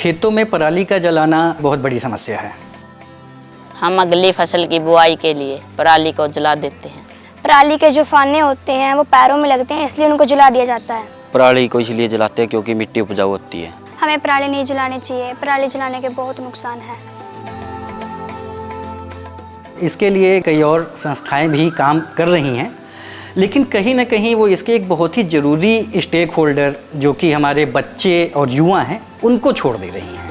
खेतों में पराली का जलाना बहुत बड़ी समस्या है। हम अगली फसल की बुआई के लिए पराली को जला देते हैं। पराली के जो फाने होते हैं वो पैरों में लगते हैं, इसलिए उनको जला दिया जाता है। पराली को इसलिए जलाते हैं क्योंकि मिट्टी उपजाऊ होती है। हमें पराली नहीं जलानी चाहिए, पराली जलाने के बहुत नुकसान हैं। इसके लिए कई और संस्थाएं भी काम कर रही हैं, लेकिन कहीं ना कहीं वो इसके एक बहुत ही ज़रूरी स्टेक होल्डर जो कि हमारे बच्चे और युवा हैं उनको छोड़ दे रही हैं।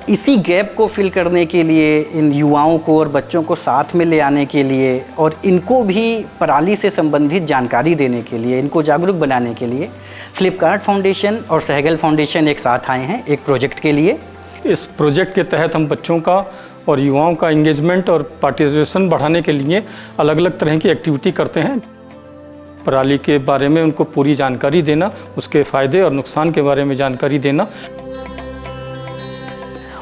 इसी गैप को फिल करने के लिए, इन युवाओं को और बच्चों को साथ में ले आने के लिए और इनको भी पराली से संबंधित जानकारी देने के लिए, इनको जागरूक बनाने के लिए फ्लिपकार्ट फाउंडेशन और सहगल फाउंडेशन एक साथ आए हैं एक प्रोजेक्ट के लिए। इस प्रोजेक्ट के तहत हम बच्चों का और युवाओं का इंगेजमेंट और पार्टिसिपेशन बढ़ाने के लिए अलग अलग तरह की एक्टिविटी करते हैं। पराली के बारे में उनको पूरी जानकारी देना, उसके फ़ायदे और नुकसान के बारे में जानकारी देना,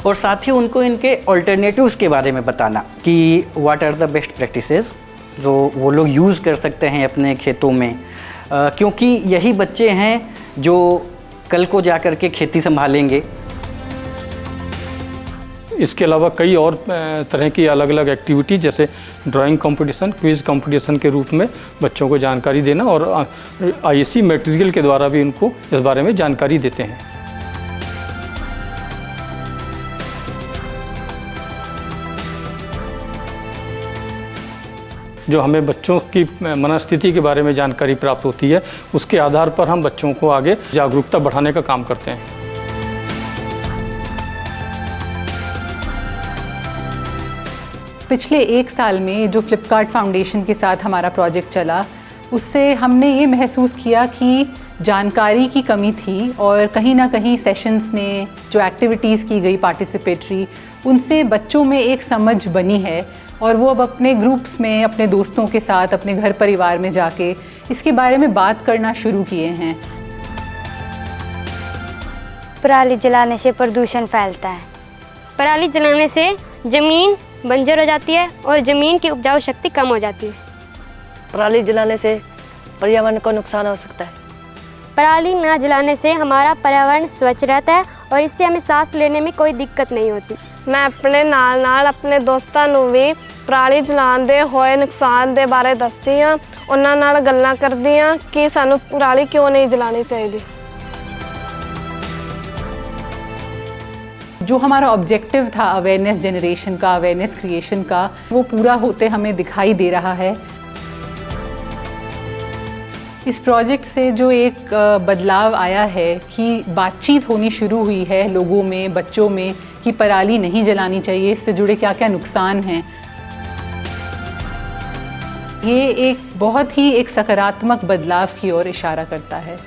और साथ ही उनको इनके ऑल्टरनेटिव्स के बारे में बताना कि what are the best practices जो वो लोग यूज़ कर सकते हैं अपने खेतों में, क्योंकि यही बच्चे हैं जो कल को जा कर के खेती संभालेंगे। इसके अलावा कई और तरह की अलग अलग एक्टिविटी जैसे ड्राइंग कंपटीशन, क्विज़ कंपटीशन के रूप में बच्चों को जानकारी देना और आईएससी मटेरियल के द्वारा भी उनको इस बारे में जानकारी देते हैं। जो हमें बच्चों की मनस्थिति के बारे में जानकारी प्राप्त होती है, उसके आधार पर हम बच्चों को आगे जागरूकता बढ़ाने का काम करते हैं। पिछले 1 साल में जो फ्लिपकार्ट फाउंडेशन के साथ हमारा प्रोजेक्ट चला, उससे हमने ये महसूस किया कि जानकारी की कमी थी और कहीं ना कहीं सेशंस ने, जो एक्टिविटीज़ की गई पार्टिसिपेटरी, उनसे बच्चों में एक समझ बनी है और वो अब अपने ग्रुप्स में, अपने दोस्तों के साथ, अपने घर परिवार में जाके इसके बारे में बात करना शुरू किए हैं। पराली जलाने से प्रदूषण फैलता है। पराली जलाने से ज़मीन बंजर हो जाती है और ज़मीन की उपजाऊ शक्ति कम हो जाती है। पराली जलाने से पर्यावरण को नुकसान हो सकता है। पराली ना जलाने से हमारा पर्यावरण स्वच्छ रहता है और इससे हमें सांस लेने में कोई दिक्कत नहीं होती। मैं अपने नाल अपने दोस्तों ਨੂੰ ਵੀ ਪਰਾਲੀ ਜਲਾਉਣ ਦੇ ਹੋਏ ਨੁਕਸਾਨ ਦੇ ਬਾਰੇ ਦੱਸਦੀ ਹਾਂ, ਉਹਨਾਂ ਨਾਲ ਗੱਲਾਂ ਕਰਦੀ ਹਾਂ ਕਿ ਸਾਨੂੰ ਪਰਾਲੀ ਕਿਉਂ ਨਹੀਂ ਜਲਾਣੀ ਚਾਹੀਦੀ। जो हमारा ऑब्जेक्टिव था अवेयरनेस जनरेशन का, अवेयरनेस क्रिएशन का, वो पूरा होते हमें दिखाई दे रहा है। इस प्रोजेक्ट से जो एक बदलाव आया है कि बातचीत होनी शुरू हुई है लोगों में, बच्चों में, कि पराली नहीं जलानी चाहिए, इससे जुड़े क्या क्या नुकसान हैं। ये एक बहुत ही एक सकारात्मक बदलाव की ओर इशारा करता है।